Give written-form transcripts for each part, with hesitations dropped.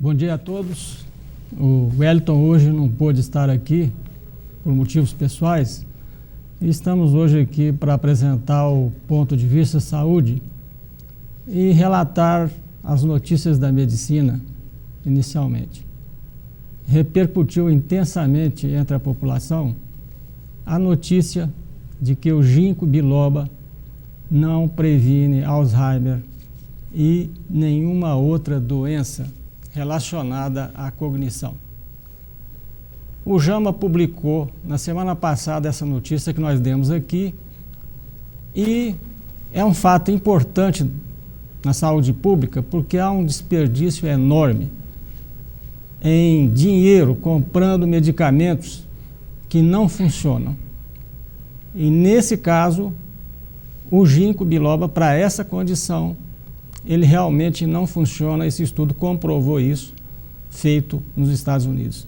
Bom dia a todos. O Wellington hoje não pôde estar aqui por motivos pessoais e estamos hoje aqui para apresentar o ponto de vista saúde e relatar as notícias da medicina inicialmente. Repercutiu intensamente entre a população a notícia de que o ginkgo biloba não previne Alzheimer e nenhuma outra doença relacionada à cognição. O JAMA publicou na semana passada essa notícia que nós demos aqui e é um fato importante na saúde pública porque há um desperdício enorme em dinheiro comprando medicamentos que não funcionam. E nesse caso, o ginkgo biloba para essa condição ele realmente não funciona. Esse estudo comprovou isso, feito nos Estados Unidos.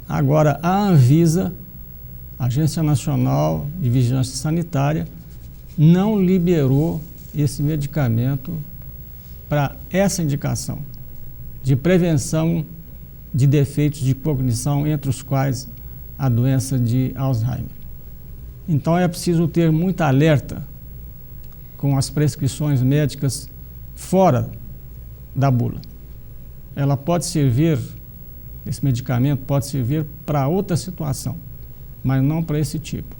Agora, a Anvisa, Agência Nacional de Vigilância Sanitária, não liberou esse medicamento para essa indicação de prevenção de defeitos de cognição, entre os quais a doença de Alzheimer. Então é preciso ter muita alerta com as prescrições médicas fora da bula. Ela pode servir, esse medicamento pode servir para outra situação, mas não para esse tipo.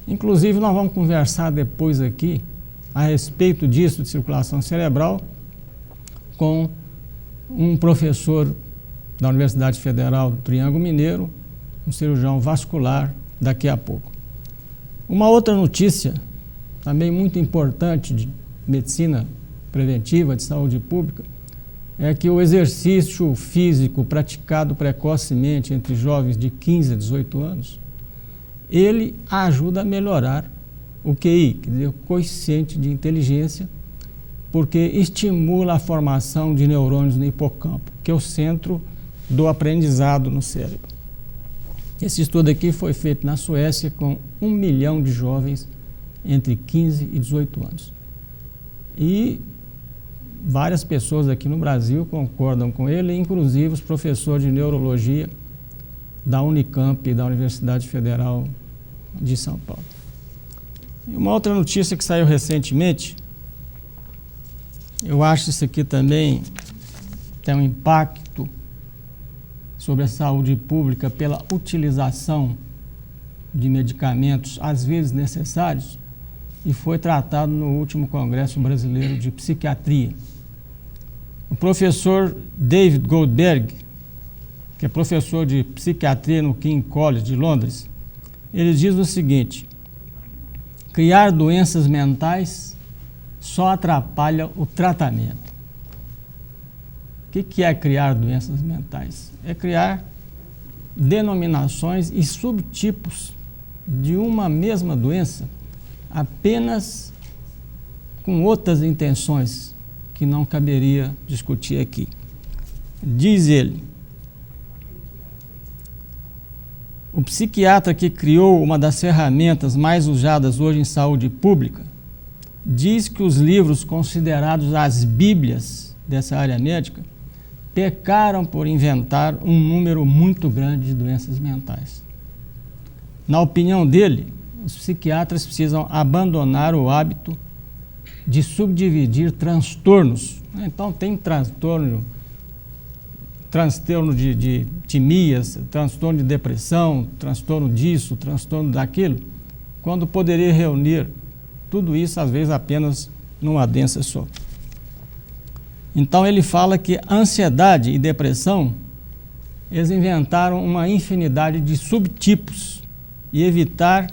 Inclusive, nós vamos conversar depois aqui a respeito disso de circulação cerebral com um professor da Universidade Federal do Triângulo Mineiro, um cirurgião vascular, daqui a pouco. Uma outra notícia também muito importante de medicina preventiva, de saúde pública, é que o exercício físico praticado precocemente entre jovens de 15 a 18 anos, ele ajuda a melhorar o QI, quer dizer, o coeficiente de inteligência, porque estimula a formação de neurônios no hipocampo, que é o centro do aprendizado no cérebro. Esse estudo aqui foi feito na Suécia com 1 milhão de jovens entre 15 e 18 anos. E várias pessoas aqui no Brasil concordam com ele, inclusive os professores de neurologia da Unicamp e da Universidade Federal de São Paulo. E uma outra notícia que saiu recentemente, eu acho que isso aqui também tem um impacto sobre a saúde pública pela utilização de medicamentos, às vezes necessários, e foi tratado no último Congresso Brasileiro de Psiquiatria. O professor David Goldberg, que é professor de psiquiatria no King's College de Londres, ele diz o seguinte: criar doenças mentais só atrapalha o tratamento. O que é criar doenças mentais? É criar denominações e subtipos de uma mesma doença, apenas com outras intenções que não caberia discutir aqui. Diz ele: o psiquiatra que criou uma das ferramentas mais usadas hoje em saúde pública diz que os livros considerados as bíblias dessa área médica pecaram por inventar um número muito grande de doenças mentais. Na opinião dele, os psiquiatras precisam abandonar o hábito de subdividir transtornos. Então tem transtorno de timias, transtorno de depressão, transtorno disso, transtorno daquilo, quando poderia reunir tudo isso, às vezes, apenas numa doença só. Então ele fala que ansiedade e depressão, eles inventaram uma infinidade de subtipos e evitar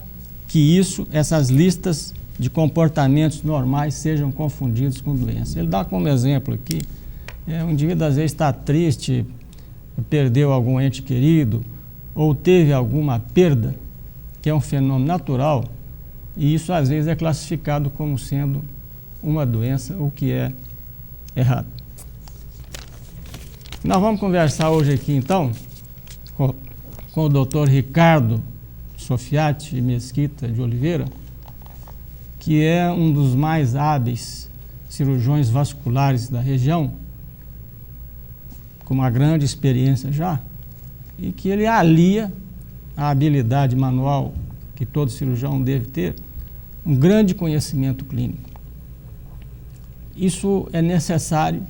que essas listas de comportamentos normais sejam confundidos com doença. Ele dá como exemplo aqui, um indivíduo às vezes está triste, perdeu algum ente querido, ou teve alguma perda, que é um fenômeno natural, e isso às vezes é classificado como sendo uma doença, o que é errado. Nós vamos conversar hoje aqui então com o Dr. Ricardo Sofiati Mesquita de Oliveira, que é um dos mais hábeis cirurgiões vasculares da região com uma grande experiência já, e que ele alia a habilidade manual que todo cirurgião deve ter, um grande conhecimento clínico. Isso é necessário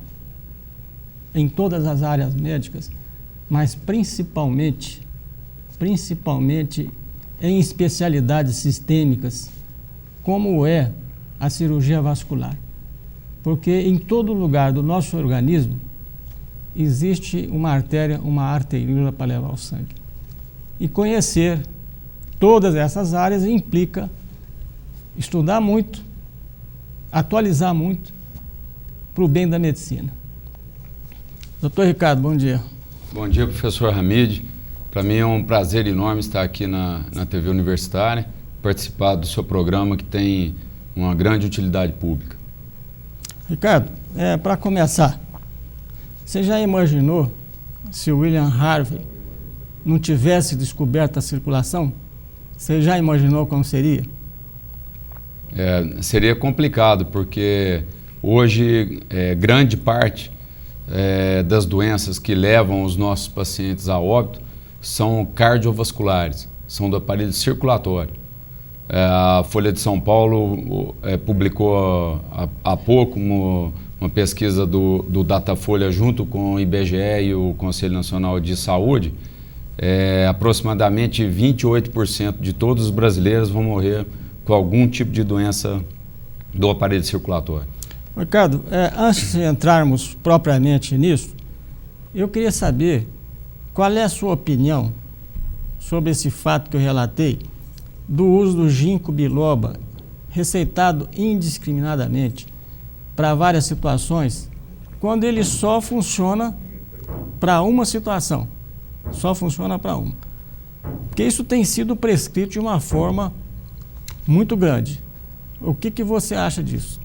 em todas as áreas médicas, mas principalmente em especialidades sistêmicas, como é a cirurgia vascular. Porque em todo lugar do nosso organismo existe uma artéria, uma arteríola para levar o sangue. E conhecer todas essas áreas implica estudar muito, atualizar muito para o bem da medicina. Doutor Ricardo, bom dia. Bom dia, professor Hamid. Para mim é um prazer enorme estar aqui na TV Universitária, participar do seu programa que tem uma grande utilidade pública. Ricardo, para começar, você já imaginou se o William Harvey não tivesse descoberto a circulação? Você já imaginou como seria? Seria complicado, porque hoje grande parte das doenças que levam os nossos pacientes a óbito são cardiovasculares, são do aparelho circulatório. A Folha de São Paulo publicou há pouco uma pesquisa do Datafolha junto com o IBGE e o Conselho Nacional de Saúde. Aproximadamente 28% de todos os brasileiros vão morrer com algum tipo de doença do aparelho circulatório. Ricardo, antes de entrarmos propriamente nisso, eu queria saber qual é a sua opinião sobre esse fato que eu relatei do uso do ginkgo biloba receitado indiscriminadamente para várias situações, quando ele só funciona para uma situação, só funciona para uma. Porque isso tem sido prescrito de uma forma muito grande. O que você acha disso?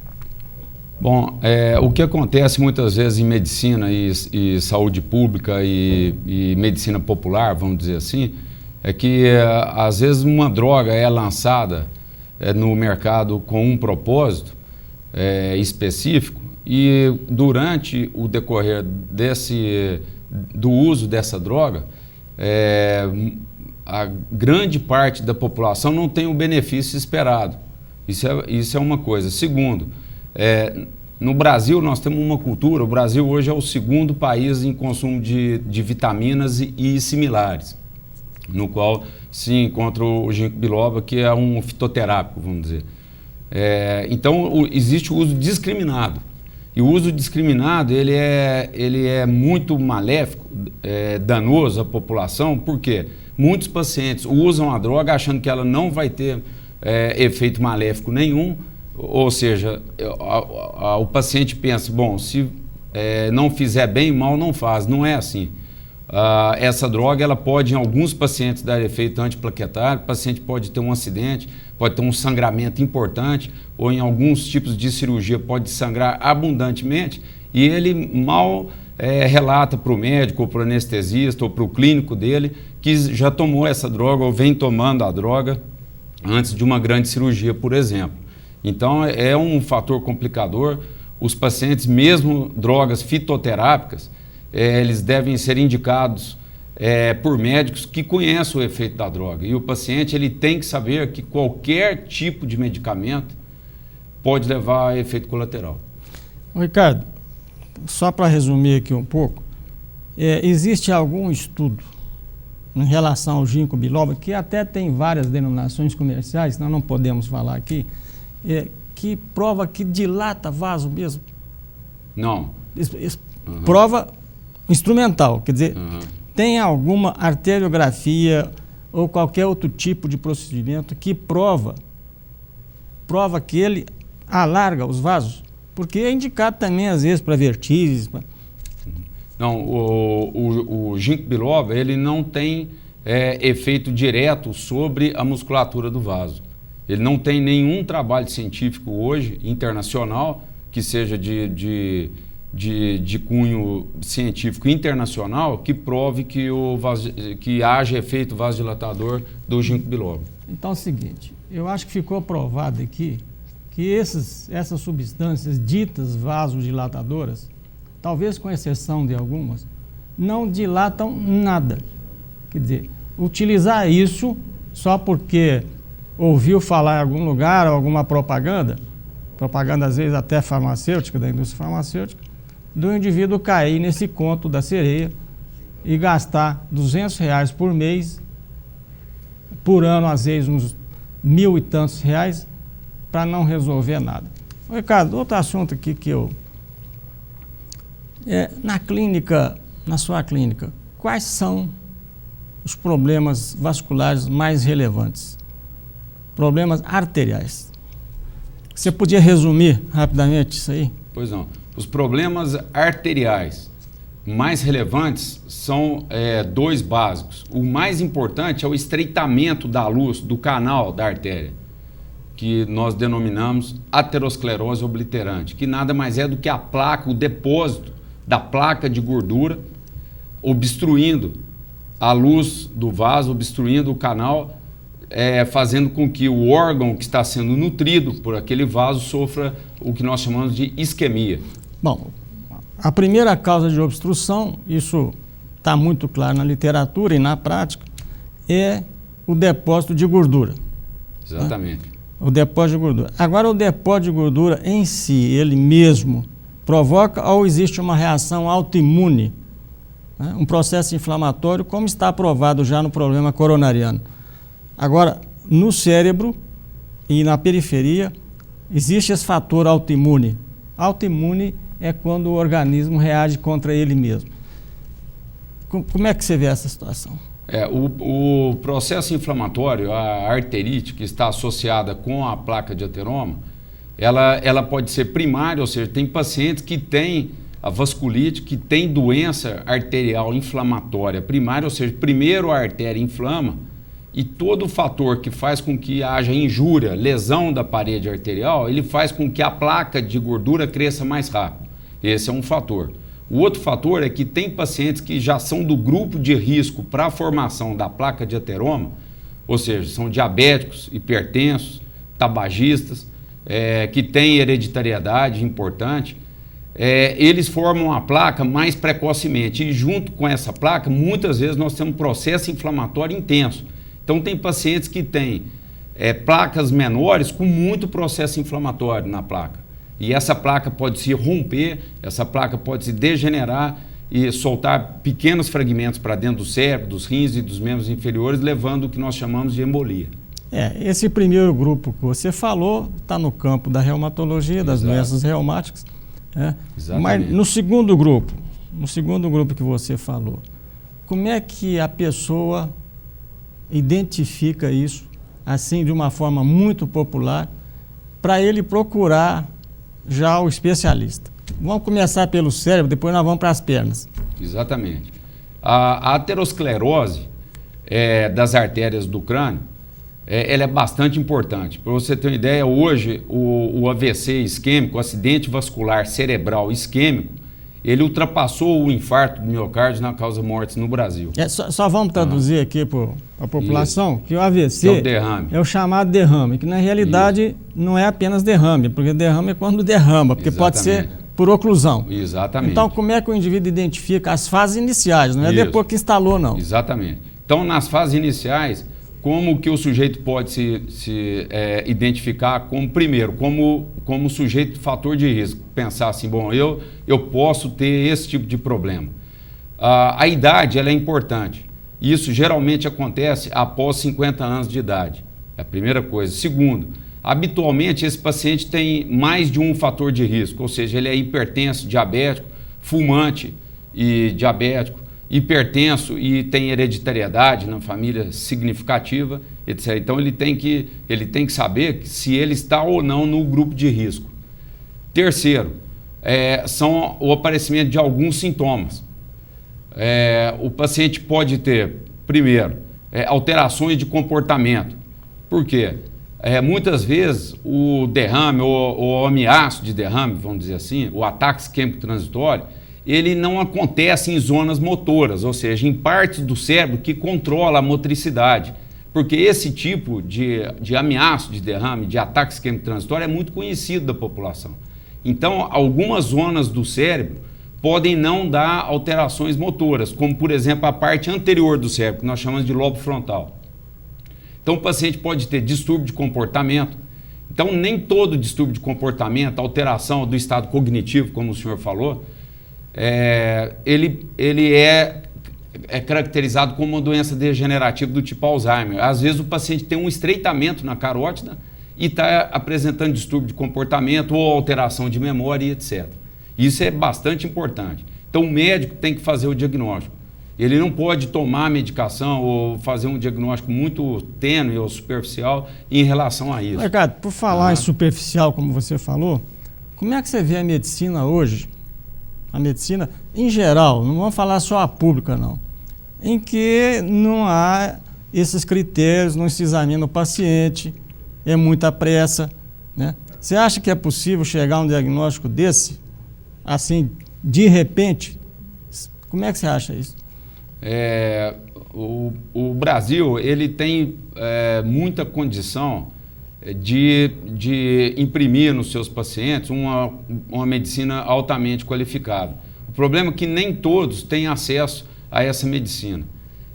Bom, o que acontece muitas vezes em medicina e saúde pública e medicina popular, vamos dizer assim, é que às vezes uma droga é lançada no mercado com um propósito específico e durante o decorrer do uso dessa droga, a grande parte da população não tem o benefício esperado. Isso é uma coisa. Segundo, no Brasil nós temos uma cultura, o Brasil hoje é o segundo país em consumo de vitaminas e similares, no qual se encontra o ginkgo biloba, que é um fitoterápico, vamos dizer. Então existe o uso discriminado, e o uso discriminado ele é muito maléfico, danoso à população, porque muitos pacientes usam a droga achando que ela não vai ter efeito maléfico nenhum. Ou seja, o paciente pensa, bom, se não fizer bem, mal não faz. Não é assim. Essa droga ela pode, em alguns pacientes, dar efeito antiplaquetário, o paciente pode ter um acidente, pode ter um sangramento importante, ou em alguns tipos de cirurgia pode sangrar abundantemente, e ele mal relata para o médico, ou para o anestesista, ou para o clínico dele, que já tomou essa droga, ou vem tomando a droga antes de uma grande cirurgia, por exemplo. Então, é um fator complicador. Os pacientes, mesmo drogas fitoterápicas, eles devem ser indicados por médicos que conhecem o efeito da droga. E o paciente ele tem que saber que qualquer tipo de medicamento pode levar a efeito colateral. Ricardo, só para resumir aqui um pouco, existe algum estudo em relação ao ginkgo biloba, que até tem várias denominações comerciais, nós não podemos falar aqui, que prova que dilata vaso mesmo? Não. Prova instrumental, quer dizer, tem alguma arteriografia ou qualquer outro tipo de procedimento que prova que ele alarga os vasos? Porque é indicado também, às vezes, para vertigens. Não, o ginkgo biloba, ele não tem efeito direto sobre a musculatura do vaso. Ele não tem nenhum trabalho científico hoje, internacional, que seja de cunho científico internacional, que prove que haja efeito vasodilatador do ginkgo biloba. Então é o seguinte, eu acho que ficou provado aqui que essas substâncias ditas vasodilatadoras, talvez com exceção de algumas, não dilatam nada. Quer dizer, utilizar isso só porque ouviu falar em algum lugar ou alguma propaganda às vezes até farmacêutica, da indústria farmacêutica, do indivíduo cair nesse conto da sereia e gastar R$200 por mês, por ano às vezes uns 1.000 e tantos reais, para não resolver nada. Ricardo, outro assunto aqui que na sua clínica, quais são os problemas vasculares mais relevantes? Problemas arteriais. Você podia resumir rapidamente isso aí? Pois não. Os problemas arteriais mais relevantes são dois básicos. O mais importante é o estreitamento da luz do canal da artéria, que nós denominamos aterosclerose obliterante, que nada mais é do que a placa, o depósito da placa de gordura obstruindo a luz do vaso, obstruindo o canal, fazendo com que o órgão que está sendo nutrido por aquele vaso sofra o que nós chamamos de isquemia. Bom, a primeira causa de obstrução, isso está muito claro na literatura e na prática, é o depósito de gordura. Exatamente. Né? O depósito de gordura. Agora, o depósito de gordura em si, ele mesmo, provoca ou existe uma reação autoimune, né? Um processo inflamatório, como está provado já no problema coronariano. Agora, no cérebro e na periferia, existe esse fator autoimune. Autoimune é quando o organismo reage contra ele mesmo. Como é que você vê essa situação? O processo inflamatório, a arterite, que está associada com a placa de ateroma, ela pode ser primária, ou seja, tem pacientes que têm a vasculite, que tem doença arterial inflamatória primária, ou seja, primeiro a artéria inflama, e todo o fator que faz com que haja injúria, lesão da parede arterial, ele faz com que a placa de gordura cresça mais rápido. Esse é um fator. O outro fator é que tem pacientes que já são do grupo de risco para a formação da placa de ateroma, ou seja, são diabéticos, hipertensos, tabagistas, que têm hereditariedade importante, eles formam a placa mais precocemente e junto com essa placa, muitas vezes nós temos um processo inflamatório intenso. Então tem pacientes que têm placas menores com muito processo inflamatório na placa. E essa placa pode se romper, essa placa pode se degenerar e soltar pequenos fragmentos para dentro do cérebro, dos rins e dos membros inferiores, levando o que nós chamamos de embolia. Esse primeiro grupo que você falou está no campo da reumatologia, das doenças reumáticas. Mas no segundo grupo que você falou, como é que a pessoa identifica isso, assim, de uma forma muito popular, para ele procurar já o especialista? Vamos começar pelo cérebro, depois nós vamos para as pernas. Exatamente. A aterosclerose das artérias do crânio, ela é bastante importante. Para você ter uma ideia, hoje o AVC isquêmico, o acidente vascular cerebral isquêmico, ele ultrapassou o infarto do miocárdio na causa mortes no Brasil. Só vamos traduzir aqui para a população que o AVC é o derrame. É o chamado derrame, que na realidade não é apenas derrame, porque derrame é quando derrama, porque pode ser por oclusão. Exatamente. Então, como é que o indivíduo identifica as fases iniciais, não é depois que instalou, não? Exatamente. Então, nas fases iniciais, como que o sujeito pode se identificar como, primeiro, como sujeito fator de risco? Pensar assim, bom, eu posso ter esse tipo de problema. A idade, ela é importante. Isso geralmente acontece após 50 anos de idade. É a primeira coisa. Segundo, habitualmente esse paciente tem mais de um fator de risco, ou seja, ele é hipertenso, diabético, fumante e diabético, hipertenso e tem hereditariedade na família significativa, etc. Então ele tem que saber se ele está ou não no grupo de risco. Terceiro, são o aparecimento de alguns sintomas. O paciente pode ter, primeiro, alterações de comportamento. Por quê? Muitas vezes o derrame ou o ameaço de derrame, vamos dizer assim, o ataque isquêmico transitório, ele não acontece em zonas motoras, ou seja, em partes do cérebro que controla a motricidade. Porque esse tipo de ameaço de derrame, de ataque isquêmico transitório é muito conhecido da população. Então, algumas zonas do cérebro podem não dar alterações motoras, como, por exemplo, a parte anterior do cérebro, que nós chamamos de lobo frontal. Então, o paciente pode ter distúrbio de comportamento. Então, nem todo distúrbio de comportamento, alteração do estado cognitivo, como o senhor falou, ele é caracterizado como uma doença degenerativa do tipo Alzheimer. Às vezes, o paciente tem um estreitamento na carótida e está apresentando distúrbio de comportamento ou alteração de memória, etc. Isso é bastante importante. Então, o médico tem que fazer o diagnóstico. Ele não pode tomar medicação ou fazer um diagnóstico muito tênue ou superficial em relação a isso. Ricardo, por falar em superficial, como você falou, como é que você vê a medicina hoje? A medicina, em geral, não vamos falar só a pública, não, em que não há esses critérios, não se examina o paciente, é muita pressa, né? Você acha que é possível chegar a um diagnóstico desse, assim, de repente? Como é que você acha isso? O Brasil, ele tem muita condição de imprimir nos seus pacientes uma medicina altamente qualificada. O problema é que nem todos têm acesso a essa medicina.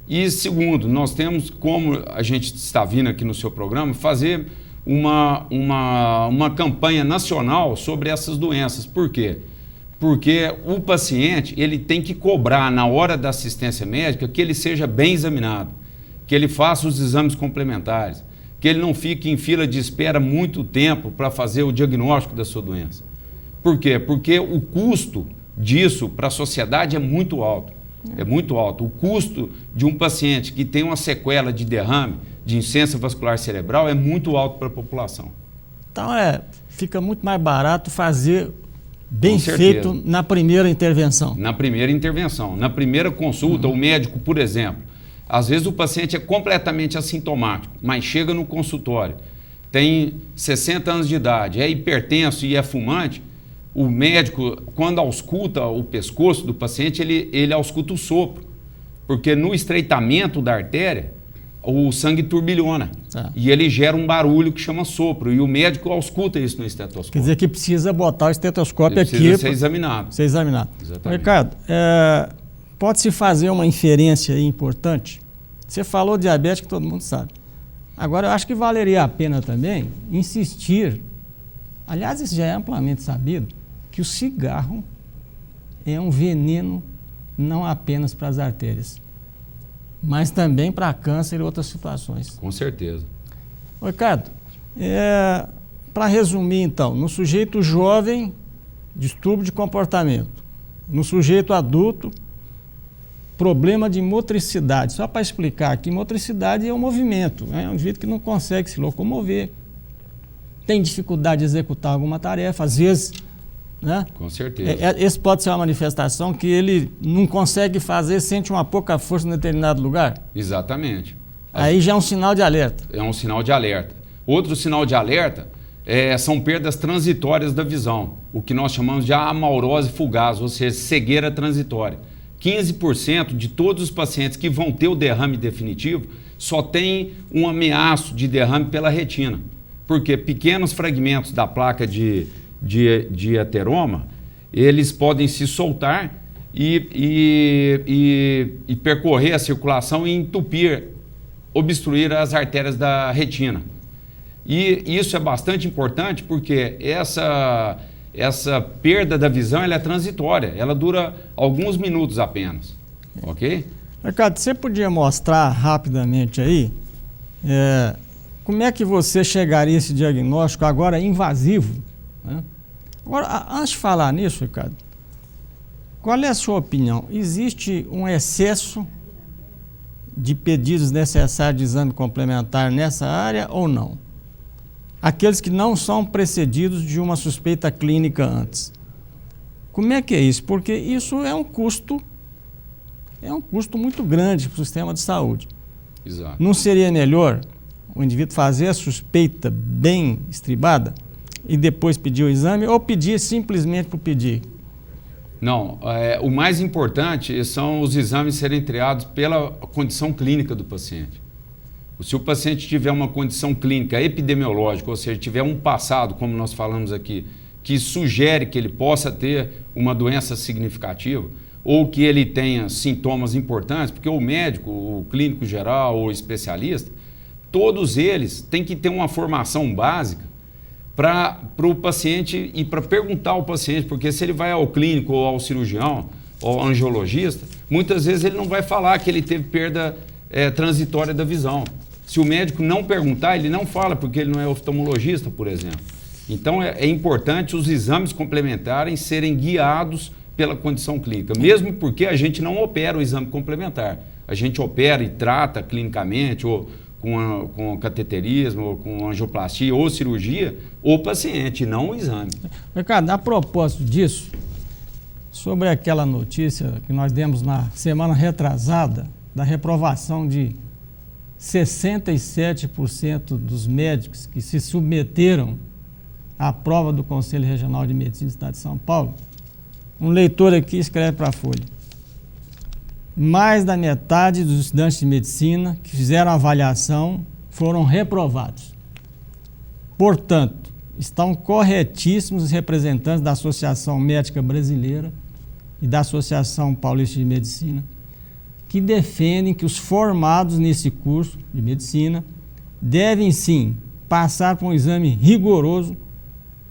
E segundo, nós temos, como a gente está vindo aqui no seu programa, fazer uma campanha nacional sobre essas doenças. Por quê? Porque o paciente, ele tem que cobrar na hora da assistência médica que ele seja bem examinado, que ele faça os exames complementares, que ele não fique em fila de espera muito tempo para fazer o diagnóstico da sua doença. Por quê? Porque o custo disso para a sociedade é muito alto. É muito alto. O custo de um paciente que tem uma sequela de derrame, de insuficiência vascular cerebral, é muito alto para a população. Então, fica muito mais barato fazer bem feito na primeira intervenção. Na primeira intervenção. Na primeira consulta, o médico, por exemplo, às vezes o paciente é completamente assintomático, mas chega no consultório, tem 60 anos de idade, é hipertenso e é fumante, o médico, quando ausculta o pescoço do paciente, ele ausculta o sopro, porque no estreitamento da artéria, o sangue turbilhona e ele gera um barulho que chama sopro, e o médico ausculta isso no estetoscópio. Quer dizer que precisa botar o estetoscópio aqui. Precisa ser examinado. Ser examinado. Exatamente. Ricardo, pode-se fazer uma inferência aí importante? Você falou diabetes, que todo mundo sabe. Agora, eu acho que valeria a pena também insistir, aliás, isso já é amplamente sabido, que o cigarro é um veneno não apenas para as artérias, mas também para câncer e outras situações. Com certeza. Ricardo, para resumir então, no sujeito jovem, distúrbio de comportamento. No sujeito adulto, problema de motricidade. Só para explicar aqui, motricidade é um movimento, é um indivíduo que não consegue se locomover, tem dificuldade de executar alguma tarefa, às vezes, né? Com certeza. Esse pode ser uma manifestação que ele não consegue fazer, sente uma pouca força em determinado lugar? Exatamente. Aí já é um sinal de alerta. É um sinal de alerta. Outro sinal de alerta são perdas transitórias da visão, o que nós chamamos de amaurose fugaz, ou seja, cegueira transitória. 15% de todos os pacientes que vão ter o derrame definitivo só tem um ameaço de derrame pela retina, porque pequenos fragmentos da placa de ateroma, eles podem se soltar e percorrer a circulação e entupir, obstruir as artérias da retina. E isso é bastante importante porque essa perda da visão ela é transitória, ela dura alguns minutos apenas, ok? Ricardo, você podia mostrar rapidamente aí como é que você chegaria a esse diagnóstico agora invasivo, né? Agora, antes de falar nisso, Ricardo, qual é a sua opinião? Existe um excesso de pedidos necessários de exame complementar nessa área ou não? Aqueles que não são precedidos de uma suspeita clínica antes. Como é que é isso? Porque isso é um custo muito grande para o sistema de saúde. Exato. Não seria melhor o indivíduo fazer a suspeita bem estribada e depois pedir o exame, ou pedir simplesmente por pedir? Não, o mais importante são os exames serem triados pela condição clínica do paciente. Se o paciente tiver uma condição clínica epidemiológica, ou seja, tiver um passado, como nós falamos aqui, que sugere que ele possa ter uma doença significativa ou que ele tenha sintomas importantes, porque o médico, o clínico geral ou especialista, todos eles têm que ter uma formação básica para o paciente e para perguntar ao paciente, porque se ele vai ao clínico ou ao cirurgião ou ao angiologista, muitas vezes ele não vai falar que ele teve perda transitória da visão. Se o médico não perguntar, ele não fala, porque ele não é oftalmologista, por exemplo. Então é importante os exames complementares serem guiados pela condição clínica, mesmo porque a gente não opera o exame complementar. A gente opera e trata clinicamente, ou com cateterismo, ou com angioplastia, ou cirurgia, o paciente, não o exame. Ricardo, a propósito disso, sobre aquela notícia que nós demos na semana retrasada, da reprovação de 67% dos médicos que se submeteram à prova do Conselho Regional de Medicina do Estado de São Paulo, um leitor aqui escreve para a Folha: mais da metade dos estudantes de medicina que fizeram a avaliação foram reprovados. Portanto, estão corretíssimos os representantes da Associação Médica Brasileira e da Associação Paulista de Medicina, que defendem que os formados nesse curso de medicina devem sim passar por um exame rigoroso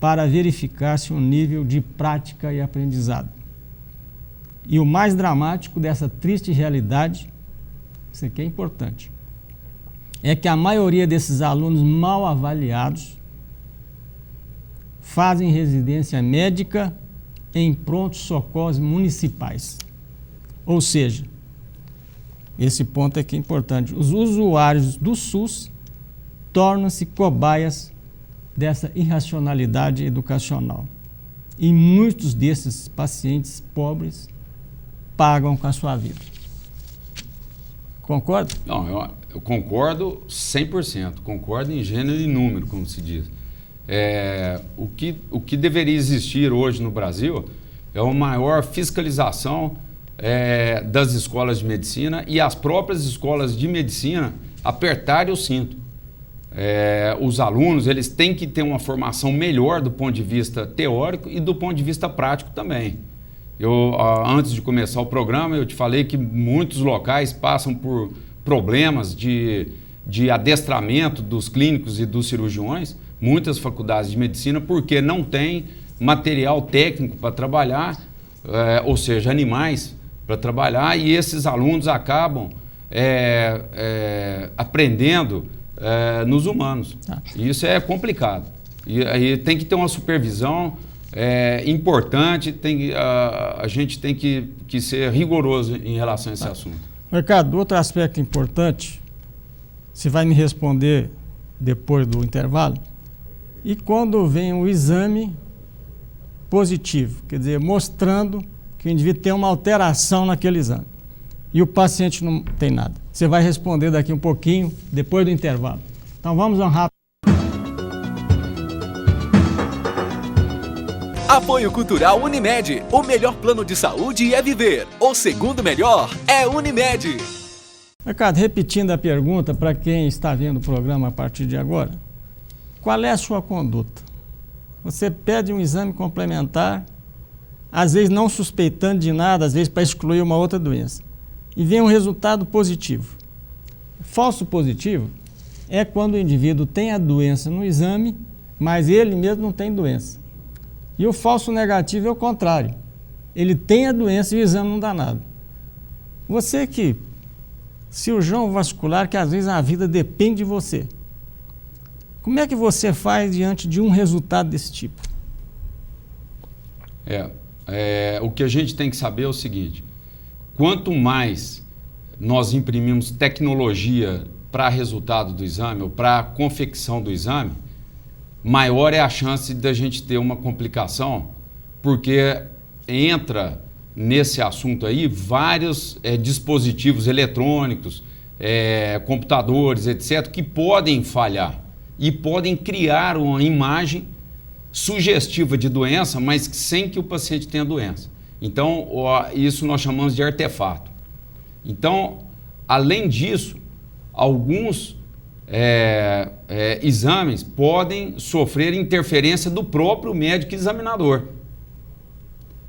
para verificar se o nível de prática e aprendizado. E o mais dramático dessa triste realidade, isso aqui é importante, é que a maioria desses alunos mal avaliados fazem residência médica em prontos-socorros municipais. Ou seja, esse ponto aqui é importante, os usuários do SUS tornam-se cobaias dessa irracionalidade educacional. E muitos desses pacientes pobres pagam com a sua vida. Concorda? Não, eu concordo 100%, concordo em gênero e número, como se diz. O que deveria existir hoje no Brasil é uma maior fiscalização das escolas de medicina e as próprias escolas de medicina apertarem o cinto. Os alunos eles têm que ter uma formação melhor do ponto de vista teórico e do ponto de vista prático também. Antes de começar o programa, eu te falei que muitos locais passam por problemas de adestramento dos clínicos e dos cirurgiões, muitas faculdades de medicina, porque não tem material técnico para trabalhar, ou seja, animais para trabalhar, e esses alunos acabam aprendendo nos humanos. E isso é complicado. E aí tem que ter uma supervisão importante, a gente tem que ser rigoroso em relação a esse assunto. Ricardo, outro aspecto importante, você vai me responder depois do intervalo, e quando vem um exame positivo, quer dizer, mostrando que o indivíduo tem uma alteração naquele exame, e o paciente não tem nada. Você vai responder daqui um pouquinho, depois do intervalo. Então vamos a um rápido. Apoio Cultural Unimed. O melhor plano de saúde é viver. O segundo melhor é Unimed. Ricardo, repetindo a pergunta para quem está vendo o programa a partir de agora, qual é a sua conduta? Você pede um exame complementar, às vezes não suspeitando de nada, às vezes para excluir uma outra doença, e vem um resultado positivo. Falso positivo é quando o indivíduo tem a doença no exame, mas ele mesmo não tem doença. E o falso negativo é o contrário. Ele tem a doença e o exame não dá nada. Você que, cirurgião vascular, que às vezes a vida depende de você, como é que você faz diante de um resultado desse tipo? O que a gente tem que saber é o seguinte: quanto mais nós imprimimos tecnologia para resultado do exame ou para a confecção do exame, maior é a chance da gente ter uma complicação, porque entra nesse assunto aí vários dispositivos eletrônicos, computadores, etc., que podem falhar e podem criar uma imagem sugestiva de doença, mas sem que o paciente tenha doença. Então, isso nós chamamos de artefato. Então, além disso, alguns exames podem sofrer interferência do próprio médico examinador.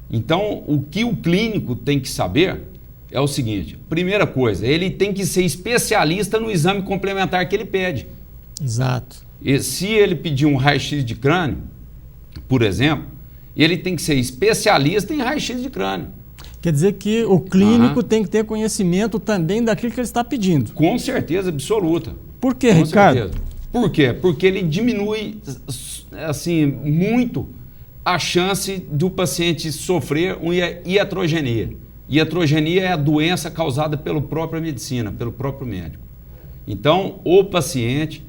Então, o que o clínico tem que saber é o seguinte: primeira coisa, ele tem que ser especialista no exame complementar que ele pede. Exato. E se ele pedir um raio-x de crânio, por exemplo, ele tem que ser especialista em raio-x de crânio. Quer dizer que o clínico tem que ter conhecimento também daquilo que ele está pedindo. Com certeza absoluta. Por quê, Com Ricardo? certeza. Por quê? Porque ele diminui assim, muito a chance do paciente sofrer uma iatrogenia. Iatrogenia é a doença causada pela própria medicina, pelo próprio médico. Então, o paciente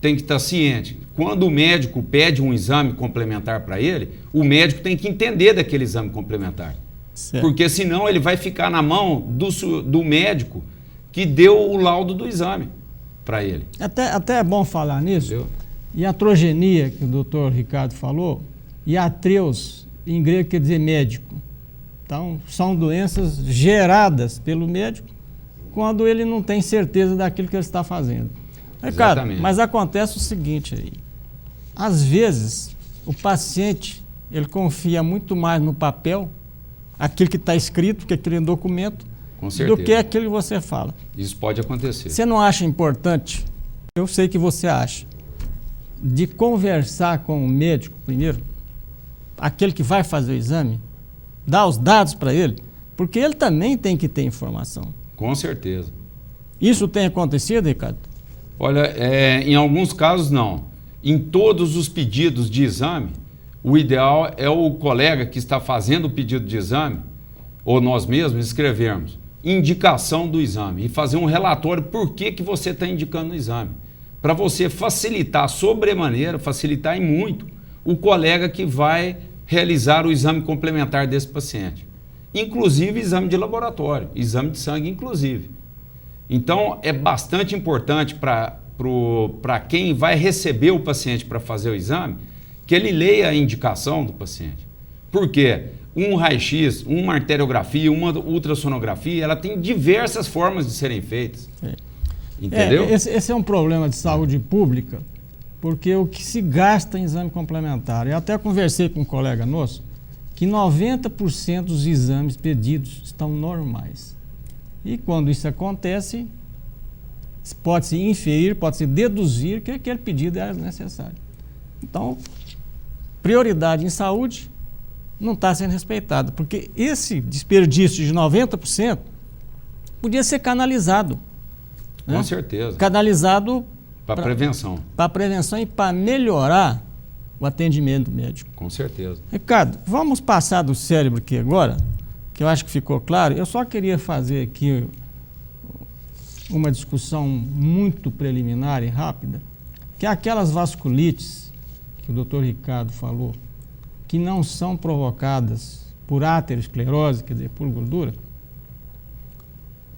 tem que estar ciente. Quando o médico pede um exame complementar para ele, o médico tem que entender daquele exame complementar. Certo. Porque senão ele vai ficar na mão do médico que deu o laudo do exame para ele. Até é bom falar nisso. Entendeu? Iatrogenia, que o doutor Ricardo falou, iatreus, em grego quer dizer médico. Então, são doenças geradas pelo médico quando ele não tem certeza daquilo que ele está fazendo. Ricardo, Exatamente. mas acontece o seguinte aí. Às vezes, o paciente, ele confia muito mais no papel, aquilo que está escrito, que aquele documento, Com certeza. do que aquilo que você fala. Isso pode acontecer. Você não acha importante, eu sei que você acha, de conversar com o médico primeiro, aquele que vai fazer o exame, dar os dados para ele, porque ele também tem que ter informação. Com certeza. Isso tem acontecido, Ricardo? Olha, em alguns casos não. Em todos os pedidos de exame, o ideal é o colega que está fazendo o pedido de exame, ou nós mesmos, escrevermos indicação do exame e fazer um relatório por que você está indicando o exame. Para você facilitar sobremaneira, facilitar e muito, o colega que vai realizar o exame complementar desse paciente. Inclusive exame de laboratório, exame de sangue inclusive. Então, é bastante importante para quem vai receber o paciente para fazer o exame, que ele leia a indicação do paciente. Por quê? Um raio-x, uma arteriografia, uma ultrassonografia, ela tem diversas formas de serem feitas. É. Entendeu? Esse é um problema de saúde pública, porque o que se gasta em exame complementar, eu até conversei com um colega nosso, que 90% dos exames pedidos estão normais. E quando isso acontece, pode-se inferir, pode-se deduzir que aquele pedido era necessário. Então, prioridade em saúde não está sendo respeitada, porque esse desperdício de 90% podia ser canalizado. Com certeza. Canalizado para prevenção. Para prevenção e para melhorar o atendimento médico. Com certeza. Ricardo, vamos passar do cérebro aqui agora, que eu acho que ficou claro. Eu só queria fazer aqui uma discussão muito preliminar e rápida, que é aquelas vasculites que o doutor Ricardo falou, que não são provocadas por aterosclerose, quer dizer, por gordura,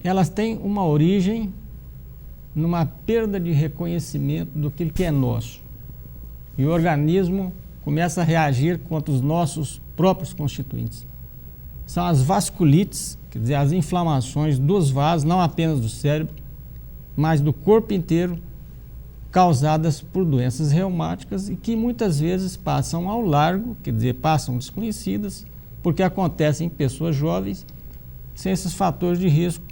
elas têm uma origem numa perda de reconhecimento do que é nosso. E o organismo começa a reagir contra os nossos próprios constituintes. São as vasculites, quer dizer, as inflamações dos vasos, não apenas do cérebro, mas do corpo inteiro, causadas por doenças reumáticas e que muitas vezes passam ao largo, quer dizer, passam desconhecidas, porque acontecem em pessoas jovens, sem esses fatores de risco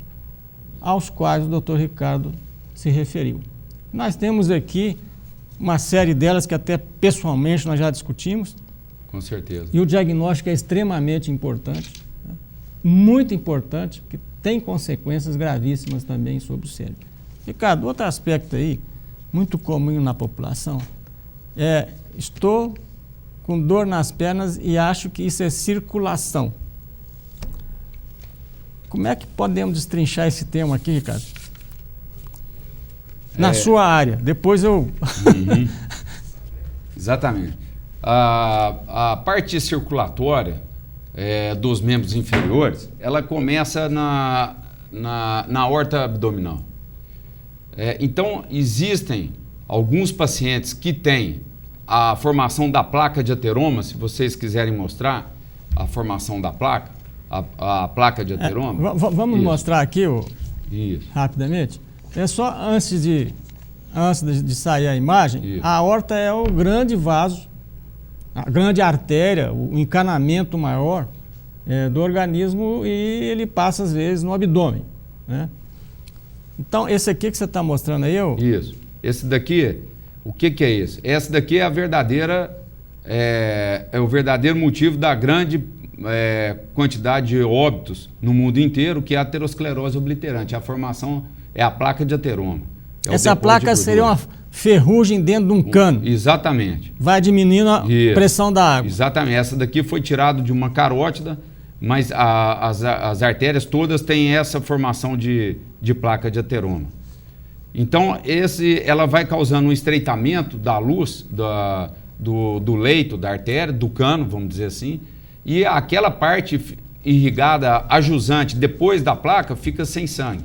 aos quais o Dr. Ricardo se referiu. Nós temos aqui uma série delas que até pessoalmente nós já discutimos. Com certeza. E o diagnóstico é extremamente importante, né? Muito importante, porque tem consequências gravíssimas também sobre o cérebro. Ricardo, outro aspecto aí, muito comum na população, estou com dor nas pernas e acho que isso é circulação. Como é que podemos destrinchar esse tema aqui, Ricardo? Na sua área, depois eu... Uhum. Exatamente. A parte circulatória dos membros inferiores, ela começa na aorta abdominal. Então, existem alguns pacientes que têm a formação da placa de ateroma, se vocês quiserem mostrar a formação da placa, a placa de ateroma. Vamos Isso. mostrar aqui Isso. rapidamente. É só antes de antes de sair a imagem, Isso. a aorta é o grande vaso, a grande artéria, o encanamento maior do organismo, e ele passa às vezes no abdômen, né? Então, esse aqui que você está mostrando aí, Isso. Esse daqui, o que é isso? Essa daqui é a verdadeira, é o verdadeiro motivo da grande quantidade de óbitos no mundo inteiro, que é a aterosclerose obliterante. A formação é a placa de ateroma. Essa placa seria uma ferrugem dentro de um cano. Exatamente. Vai diminuindo a pressão da água. Exatamente. Essa daqui foi tirada de uma carótida, mas as artérias todas têm essa formação de placa de ateroma. Então, ela vai causando um estreitamento da luz do leito, da artéria, do cano, vamos dizer assim, e aquela parte irrigada, a jusante, depois da placa, fica sem sangue.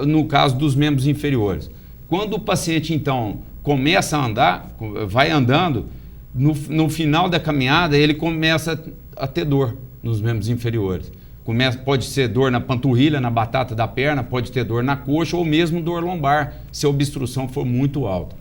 No caso dos membros inferiores, quando o paciente, então, começa a andar, vai andando, no final da caminhada, ele começa a ter dor nos membros inferiores. Pode ser dor na panturrilha, na batata da perna, pode ter dor na coxa ou mesmo dor lombar, se a obstrução for muito alta.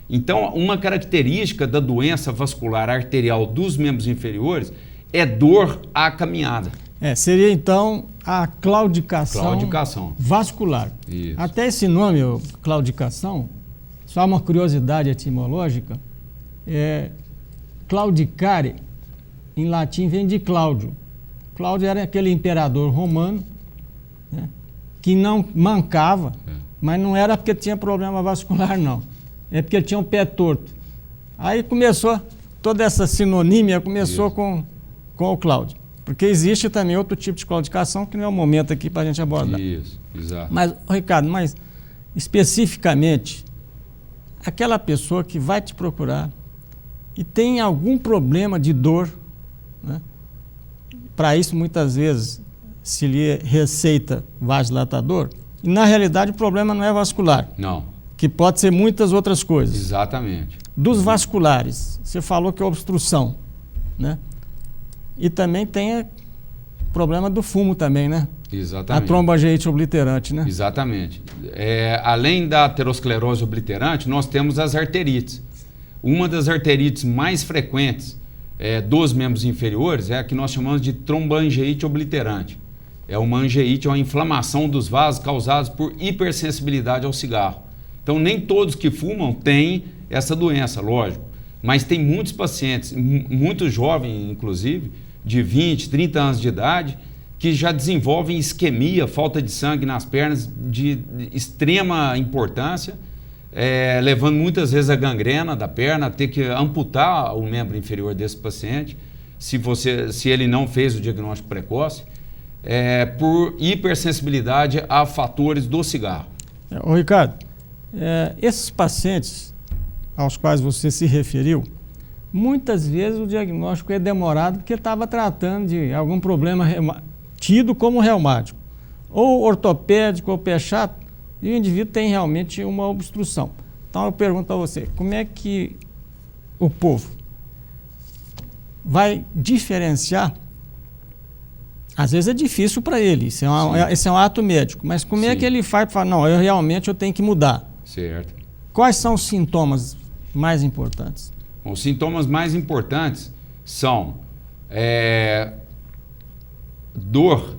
Então, uma característica da doença vascular arterial dos membros inferiores é dor à caminhada. Seria então a claudicação vascular. Isso. Até esse nome, claudicação, só uma curiosidade etimológica, claudicare, em latim, vem de Cláudio. Cláudio era aquele imperador romano, né, que não mancava, mas não era porque tinha problema vascular, não. É porque ele tinha um pé torto. Aí começou, toda essa sinonímia começou com o Cláudio. Porque existe também outro tipo de claudicação que não é o momento aqui para a gente abordar. Isso, exato. Mas, Ricardo, especificamente, aquela pessoa que vai te procurar e tem algum problema de dor, né? Para isso, muitas vezes, se lhe receita vasodilatador, e na realidade o problema não é vascular. Não. Que pode ser muitas outras coisas. Exatamente. Dos vasculares, você falou que é obstrução, né? E também tem problema do fumo também, né? Exatamente. A tromboangite obliterante, né? Exatamente. Além da aterosclerose obliterante, nós temos as arterites. Uma das arterites mais frequentes dos membros inferiores é a que nós chamamos de tromboangite obliterante. É uma angeite, uma inflamação dos vasos causados por hipersensibilidade ao cigarro. Então, nem todos que fumam têm essa doença, lógico. Mas tem muitos pacientes, muitos jovens, inclusive, de 20, 30 anos de idade, que já desenvolvem isquemia, falta de sangue nas pernas de extrema importância, levando muitas vezes a gangrena da perna, a ter que amputar o membro inferior desse paciente, se ele não fez o diagnóstico precoce, por hipersensibilidade a fatores do cigarro. Ô Ricardo, esses pacientes aos quais você se referiu, muitas vezes o diagnóstico é demorado porque estava tratando de algum problema tido como reumático, ou ortopédico, ou pé chato, e o indivíduo tem realmente uma obstrução. Então eu pergunto a você, como é que o povo vai diferenciar? Às vezes é difícil para ele, esse é um ato médico, mas como é que ele faz para falar, não, eu tenho que mudar? Certo. Quais são os sintomas mais importantes? Bom, os sintomas mais importantes são dor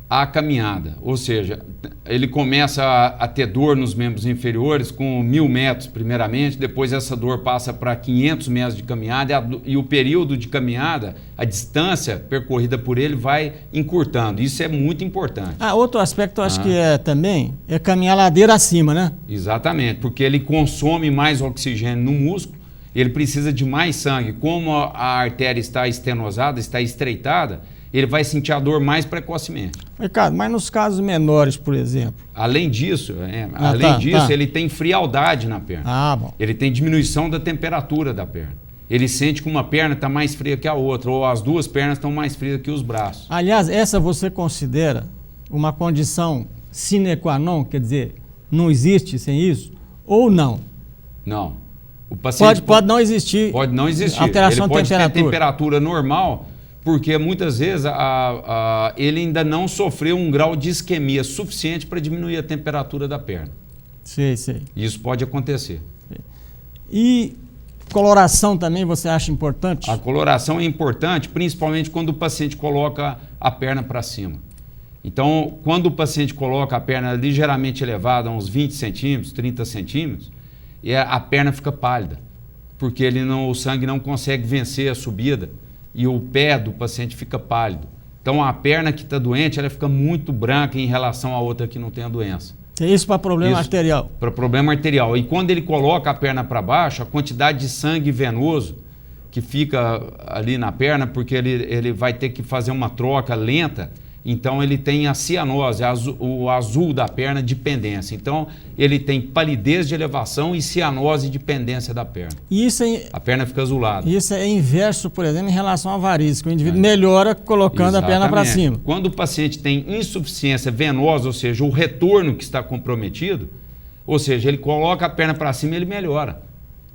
à caminhada, ou seja, ele começa a ter dor nos membros inferiores com 1.000 metros primeiramente, depois essa dor passa para 500 metros de caminhada e o período de caminhada, a distância percorrida por ele vai encurtando, isso é muito importante. Outro aspecto eu acho que também é caminhar ladeira acima, né? Exatamente, porque ele consome mais oxigênio no músculo, ele precisa de mais sangue, como a artéria está estenosada, está estreitada, ele vai sentir a dor mais precocemente. Ricardo, mas nos casos menores, por exemplo? Além disso, ele tem frialdade na perna. Bom. Ele tem diminuição da temperatura da perna. Ele sente que uma perna está mais fria que a outra, ou as duas pernas estão mais frias que os braços. Aliás, essa você considera uma condição sine qua non, quer dizer, não existe sem isso, ou não? Não. O paciente pode não existir. Pode não existir. Alteração ele pode de temperatura. ter temperatura normal, porque muitas vezes ele ainda não sofreu um grau de isquemia suficiente para diminuir a temperatura da perna. Sei, sei. Isso pode acontecer. E coloração também você acha importante? A coloração é importante, principalmente quando o paciente coloca a perna para cima. Então, quando o paciente coloca a perna ligeiramente elevada, uns 20 centímetros, 30 centímetros, a perna fica pálida, porque o sangue não consegue vencer a subida e o pé do paciente fica pálido. Então, a perna que está doente, ela fica muito branca em relação à outra que não tem a doença. Isso para problema arterial? Para problema arterial. E quando ele coloca a perna para baixo, a quantidade de sangue venoso que fica ali na perna, porque ele vai ter que fazer uma troca lenta, então ele tem a cianose, o azul da perna de pendência. Então ele tem palidez de elevação e cianose de pendência da perna. A perna fica azulada. Isso é inverso, por exemplo, em relação à varizes, que o indivíduo melhora colocando a perna para cima. Quando o paciente tem insuficiência venosa, ou seja, o retorno que está comprometido, ou seja, ele coloca a perna para cima e ele melhora,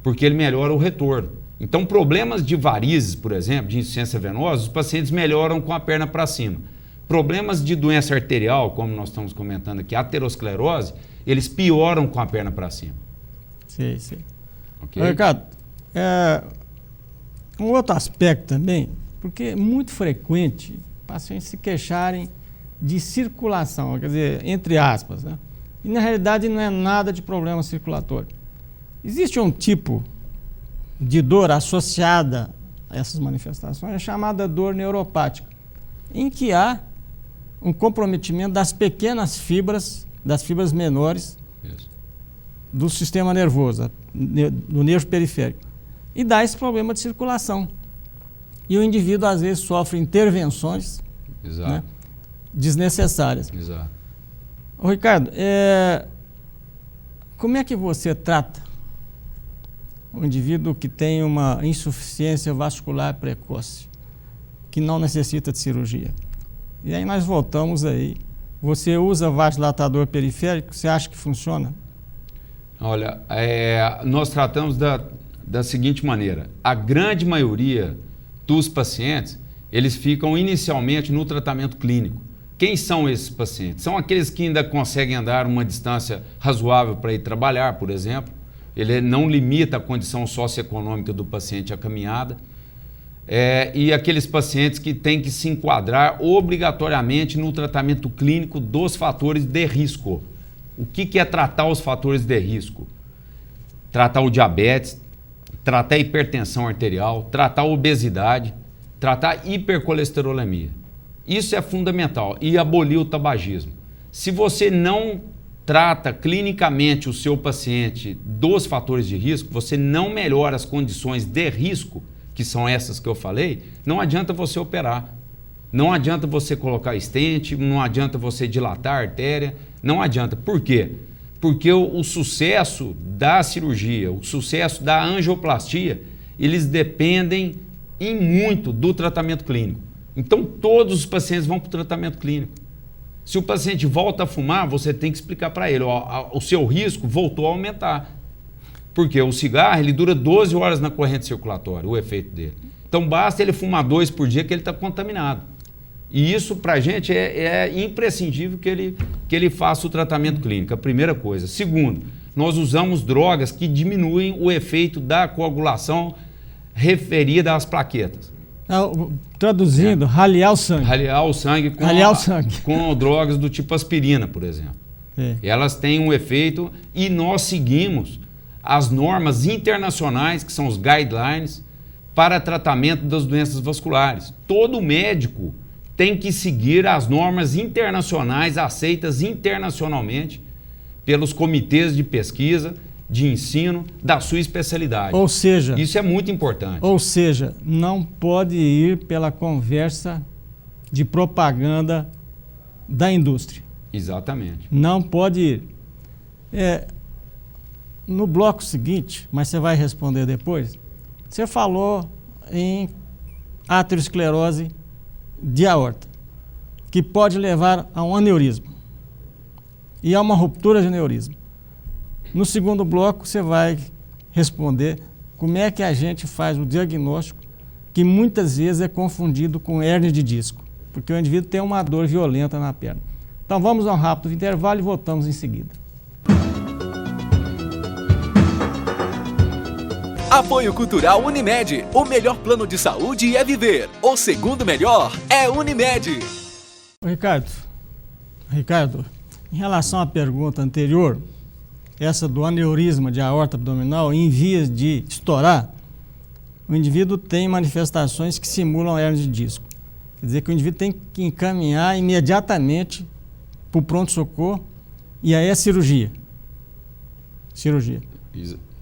porque ele melhora o retorno. Então problemas de varizes, por exemplo, de insuficiência venosa, os pacientes melhoram com a perna para cima. Problemas de doença arterial, como nós estamos comentando aqui, aterosclerose, eles pioram com a perna para cima. Sim, sim. Okay? Ricardo, um outro aspecto também, porque é muito frequente pacientes se queixarem de circulação, quer dizer, entre aspas, né? E na realidade não é nada de problema circulatório. Existe um tipo de dor associada a essas manifestações, é chamada dor neuropática, em que há um comprometimento das pequenas fibras, das fibras menores do sistema nervoso, do nervo periférico. E dá esse problema de circulação. E o indivíduo, às vezes, sofre intervenções, né, desnecessárias. Exato. Ô, Ricardo, como é que você trata o indivíduo que tem uma insuficiência vascular precoce, que não necessita de cirurgia? E aí nós voltamos aí. Você usa vasodilatador periférico? Você acha que funciona? Olha, nós tratamos da seguinte maneira. A grande maioria dos pacientes, eles ficam inicialmente no tratamento clínico. Quem são esses pacientes? São aqueles que ainda conseguem andar uma distância razoável para ir trabalhar, por exemplo. Ele não limita a condição socioeconômica do paciente à caminhada. E aqueles pacientes que têm que se enquadrar obrigatoriamente no tratamento clínico dos fatores de risco. O que é tratar os fatores de risco? Tratar o diabetes, tratar a hipertensão arterial, tratar a obesidade, tratar a hipercolesterolemia. Isso é fundamental. E abolir o tabagismo. Se você não trata clinicamente o seu paciente dos fatores de risco, você não melhora as condições de risco, que são essas que eu falei, não adianta você operar. Não adianta você colocar stent, não adianta você dilatar a artéria, não adianta. Por quê? Porque o sucesso da cirurgia, o sucesso da angioplastia, eles dependem em muito do tratamento clínico. Então todos os pacientes vão para o tratamento clínico. Se o paciente volta a fumar, você tem que explicar para ele, o seu risco voltou a aumentar. Porque o cigarro, ele dura 12 horas na corrente circulatória, o efeito dele. Então basta ele fumar 2 por dia que ele está contaminado. E isso para a gente é imprescindível que ele faça o tratamento clínico, a primeira coisa. Segundo, nós usamos drogas que diminuem o efeito da coagulação referida às plaquetas. Traduzindo, ralear o sangue. Ralear o sangue com drogas do tipo aspirina, por exemplo. Elas têm um efeito e nós seguimos as normas internacionais, que são os guidelines, para tratamento das doenças vasculares. Todo médico tem que seguir as normas internacionais aceitas internacionalmente pelos comitês de pesquisa, de ensino, da sua especialidade. Ou seja... Isso é muito importante. Ou seja, não pode ir pela conversa de propaganda da indústria. Exatamente. Não pode ir. No bloco seguinte, mas você vai responder depois, você falou em aterosclerose de aorta, que pode levar a um aneurisma e a uma ruptura de aneurisma. No segundo bloco, você vai responder como é que a gente faz o diagnóstico, que muitas vezes é confundido com hérnia de disco, porque o indivíduo tem uma dor violenta na perna. Então vamos a um rápido intervalo e voltamos em seguida. Apoio Cultural Unimed. O melhor plano de saúde é viver. O segundo melhor é Unimed. Ricardo, em relação à pergunta anterior, essa do aneurisma de aorta abdominal em vias de estourar, o indivíduo tem manifestações que simulam hernia de disco. Quer dizer que o indivíduo tem que encaminhar imediatamente para o pronto-socorro e aí é cirurgia.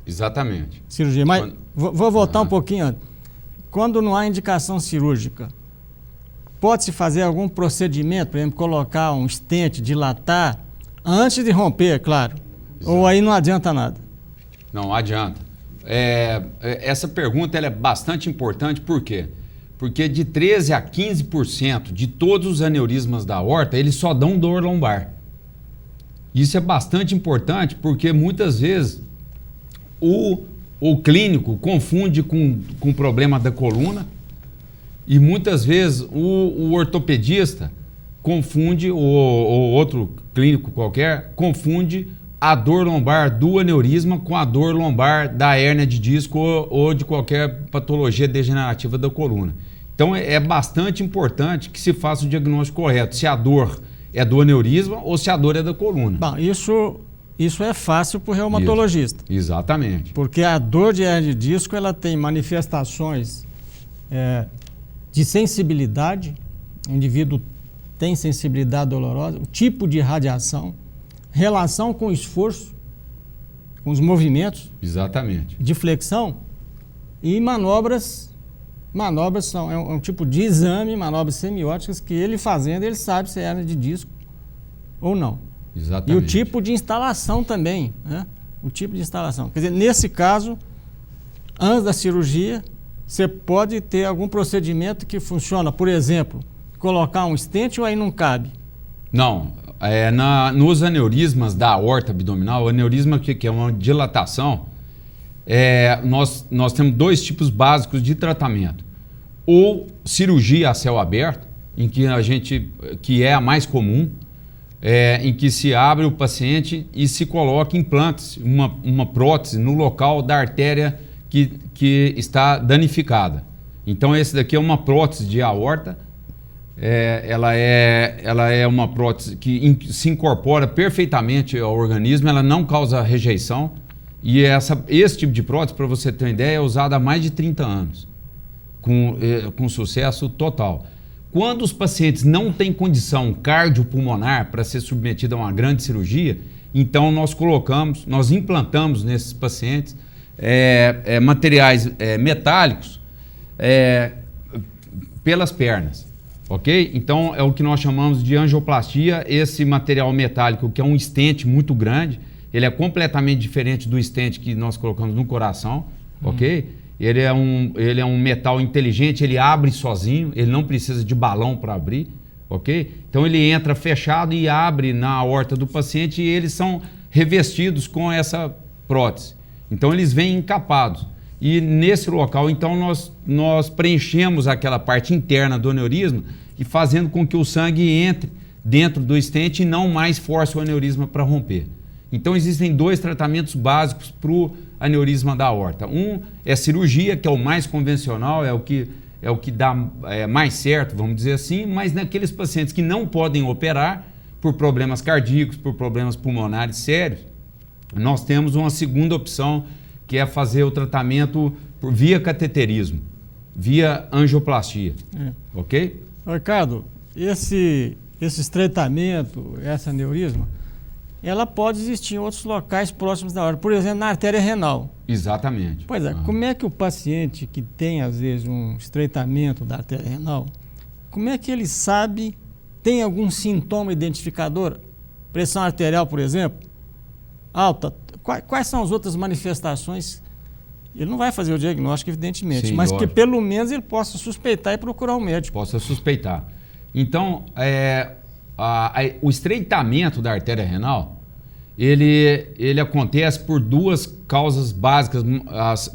Exatamente. Cirurgia. Mas vou voltar um pouquinho antes. Quando não há indicação cirúrgica, pode-se fazer algum procedimento, por exemplo, colocar um stent, dilatar, antes de romper, é claro. Exato. Ou aí não adianta nada? Não adianta. Essa pergunta ela é bastante importante, por quê? Porque de 13% a 15% de todos os aneurismas da aorta, eles só dão dor lombar. Isso é bastante importante porque muitas vezes o clínico confunde com o problema da coluna e muitas vezes o ortopedista confunde, ou outro clínico qualquer, confunde a dor lombar do aneurisma com a dor lombar da hérnia de disco ou de qualquer patologia degenerativa da coluna. Então é bastante importante que se faça o diagnóstico correto, se a dor é do aneurisma ou se a dor é da coluna. Bom, isso é fácil para o reumatologista. Isso, exatamente. Porque a dor de hérnia de disco ela tem manifestações de sensibilidade, o indivíduo tem sensibilidade dolorosa, o tipo de radiação, relação com o esforço, com os movimentos. Exatamente. De flexão e manobras. Manobras é um tipo de exame, manobras semióticas, que ele fazendo, ele sabe se é hérnia de disco ou não. Exatamente. E o tipo de instalação também, né? O tipo de instalação. Quer dizer, nesse caso, antes da cirurgia, você pode ter algum procedimento que funciona, por exemplo, colocar um stent ou aí não cabe? Não. Nos aneurismas da aorta abdominal, o aneurisma que é uma dilatação, nós temos dois tipos básicos de tratamento. Ou cirurgia a céu aberto, que é a mais comum, em que se abre o paciente e se coloca implantes, uma prótese no local da artéria que está danificada. Então esse daqui é uma prótese de aorta, ela é uma prótese que se incorpora perfeitamente ao organismo, ela não causa rejeição e esse tipo de prótese, para você ter uma ideia, é usada há mais de 30 anos, com sucesso total. Quando os pacientes não têm condição cardiopulmonar para ser submetido a uma grande cirurgia, então nós implantamos nesses pacientes materiais metálicos pelas pernas, ok? Então é o que nós chamamos de angioplastia. Esse material metálico, que é um stent muito grande, ele é completamente diferente do stent que nós colocamos no coração, ok? Ele é um metal inteligente, ele abre sozinho, ele não precisa de balão para abrir, ok? Então ele entra fechado e abre na aorta do paciente e eles são revestidos com essa prótese. Então eles vêm encapados. E nesse local, então, nós preenchemos aquela parte interna do aneurisma e fazendo com que o sangue entre dentro do stent e não mais force o aneurisma para romper. Então existem dois tratamentos básicos para o aneurisma da aorta. Um é cirurgia, que é o mais convencional, é o que dá mais certo, vamos dizer assim, mas naqueles pacientes que não podem operar por problemas cardíacos, por problemas pulmonares sérios, nós temos uma segunda opção, que é fazer o tratamento via cateterismo, via angioplastia, ok? Ricardo, esse estreitamento, esse aneurisma, ela pode existir em outros locais próximos da aorta, por exemplo, na artéria renal. Exatamente. Pois é, como é que o paciente que tem, às vezes, um estreitamento da artéria renal, como é que ele sabe, tem algum sintoma identificador? Pressão arterial, por exemplo, alta. Quais são as outras manifestações? Ele não vai fazer o diagnóstico, evidentemente, mas lógico, que pelo menos ele possa suspeitar e procurar um médico. Possa suspeitar. Então, o estreitamento da artéria renal, ele acontece por duas causas básicas,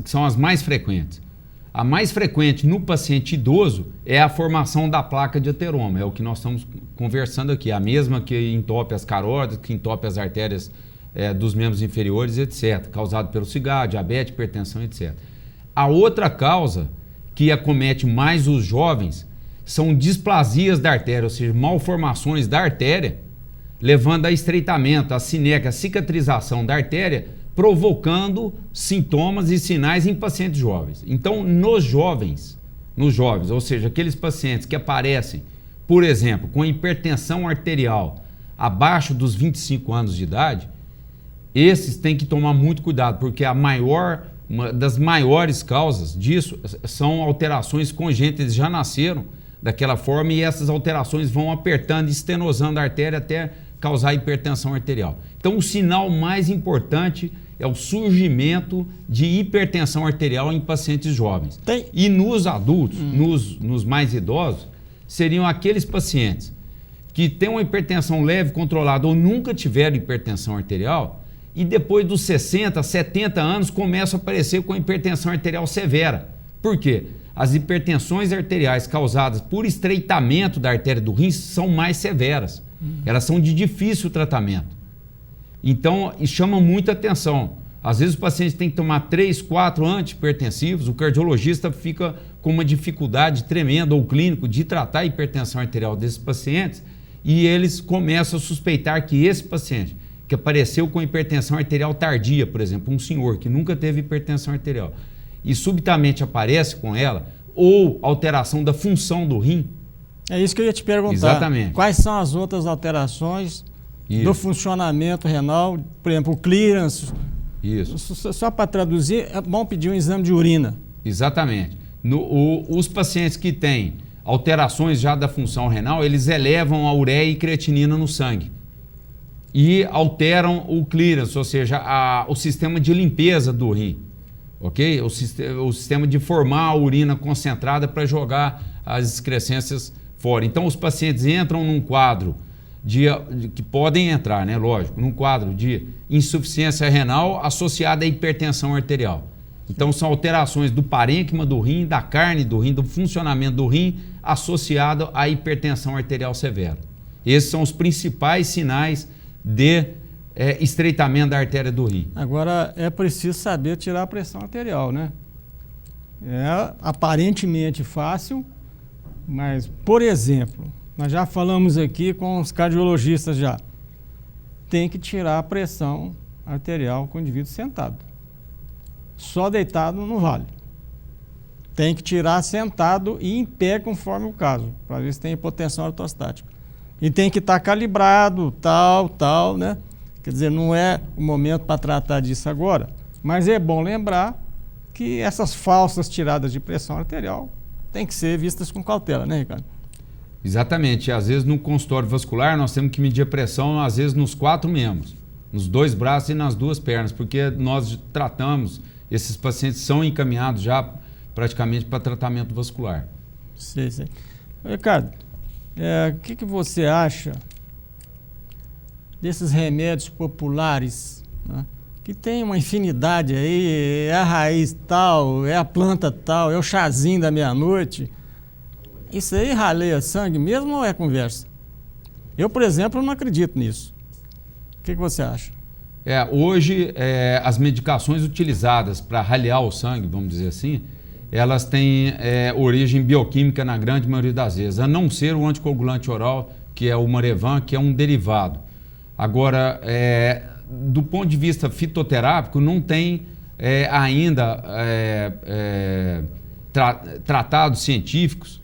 que são as mais frequentes. A mais frequente no paciente idoso é a formação da placa de ateroma, é o que nós estamos conversando aqui, a mesma que entope as carótidas, que entope as artérias dos membros inferiores, etc., causado pelo cigarro, diabetes, hipertensão, etc. A outra causa que acomete mais os jovens são displasias da artéria, ou seja, malformações da artéria, levando a estreitamento, a sineca, a cicatrização da artéria, provocando sintomas e sinais em pacientes jovens. Então, nos jovens, ou seja, aqueles pacientes que aparecem, por exemplo, com hipertensão arterial abaixo dos 25 anos de idade, esses têm que tomar muito cuidado, porque uma das maiores causas disso são alterações congênitas, eles já nasceram daquela forma e essas alterações vão apertando e estenosando a artéria até causar hipertensão arterial. Então, o sinal mais importante é o surgimento de hipertensão arterial em pacientes jovens. E nos adultos, nos mais idosos, seriam aqueles pacientes que têm uma hipertensão leve, controlada ou nunca tiveram hipertensão arterial e depois dos 60, 70 anos começam a aparecer com hipertensão arterial severa. Por quê? As hipertensões arteriais causadas por estreitamento da artéria do rim são mais severas. Elas são de difícil tratamento. Então, e chama muita atenção. Às vezes o paciente tem que tomar 3, 4 antihipertensivos, o cardiologista fica com uma dificuldade tremenda, ou clínico, de tratar a hipertensão arterial desses pacientes, e eles começam a suspeitar que esse paciente, que apareceu com hipertensão arterial tardia, por exemplo, um senhor que nunca teve hipertensão arterial, e subitamente aparece com ela, ou alteração da função do rim. É isso que eu ia te perguntar. Exatamente. Quais são as outras alterações do funcionamento renal, por exemplo, o clearance? Isso. Só para traduzir, é bom pedir um exame de urina. Exatamente. Os pacientes que têm alterações já da função renal, eles elevam a ureia e creatinina no sangue e alteram o clearance, ou seja, o sistema de limpeza do rim, ok? O sistema de formar a urina concentrada para jogar as excrescências fora. Então, os pacientes entram num quadro que podem entrar, né? Lógico, num quadro de insuficiência renal associada à hipertensão arterial. Então, são alterações do parênquima do rim, da carne do rim, do funcionamento do rim, associado à hipertensão arterial severa. Esses são os principais sinais de estreitamento da artéria do rim. Agora, é preciso saber tirar a pressão arterial, né? É aparentemente fácil, mas, por exemplo, nós já falamos aqui com os cardiologistas já, tem que tirar a pressão arterial com o indivíduo sentado. Só deitado não vale. Tem que tirar sentado e em pé, conforme o caso, para ver se tem hipotensão ortostática. E tem que estar calibrado, tal, né? Quer dizer, não é o momento para tratar disso agora, mas é bom lembrar que essas falsas tiradas de pressão arterial têm que ser vistas com cautela, né, Ricardo? Exatamente. Às vezes no consultório vascular nós temos que medir a pressão, às vezes nos 4 membros, nos 2 braços e nas 2 pernas, porque nós tratamos, esses pacientes são encaminhados já praticamente para tratamento vascular. Sei. Ricardo, o que você acha desses remédios populares, né, que tem uma infinidade aí, é a raiz tal, é a planta tal, é o chazinho da meia-noite? Isso aí raleia sangue mesmo ou é conversa? Eu, por exemplo, não acredito nisso. O que você acha? Hoje, as medicações utilizadas para ralear o sangue, vamos dizer assim, elas têm origem bioquímica na grande maioria das vezes, a não ser o anticoagulante oral, que é o Marevan, que é um derivado. Agora, do ponto de vista fitoterápico, não tem ainda tratados científicos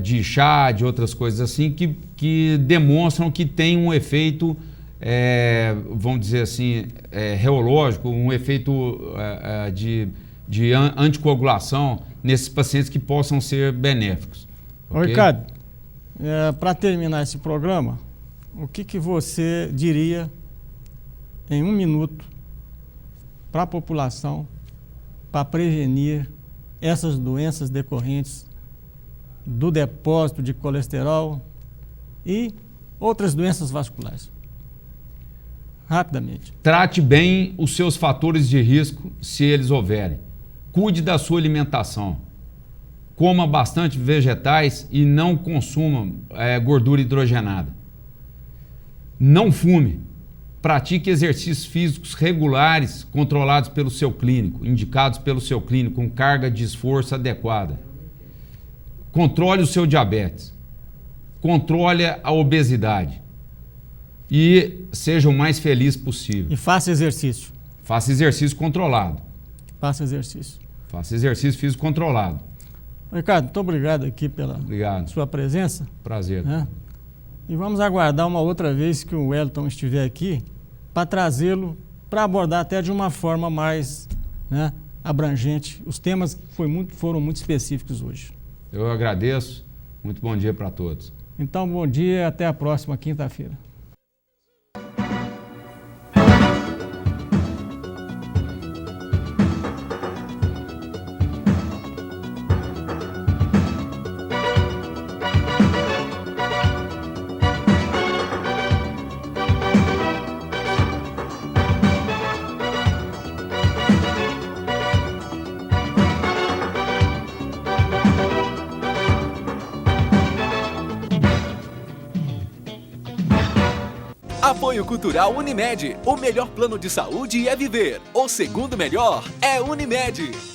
de chá, de outras coisas assim, que demonstram que tem um efeito, vamos dizer assim, reológico, um efeito de anticoagulação nesses pacientes que possam ser benéficos. Okay? Ricardo, para terminar esse programa, o que você diria em 1 minuto para a população para prevenir essas doenças decorrentes do depósito de colesterol e outras doenças vasculares? Rapidamente. Trate bem os seus fatores de risco, se eles houverem. Cuide da sua alimentação. Coma bastante vegetais e não consuma gordura hidrogenada. Não fume. Pratique exercícios físicos regulares, controlados pelo seu clínico, indicados pelo seu clínico, com carga de esforço adequada. Controle o seu diabetes. Controle a obesidade. E seja o mais feliz possível. E faça exercício. Faça exercício controlado. Faça exercício. Faça exercício físico controlado. Ricardo, muito obrigado aqui pela sua presença. Prazer. Né? E vamos aguardar uma outra vez que o Wellington estiver aqui para trazê-lo, para abordar até de uma forma mais, né, abrangente. Os temas foram muito específicos hoje. Eu agradeço. Muito bom dia para todos. Então, bom dia e até a próxima quinta-feira. Apoio Cultural Unimed. O melhor plano de saúde é viver. O segundo melhor é Unimed.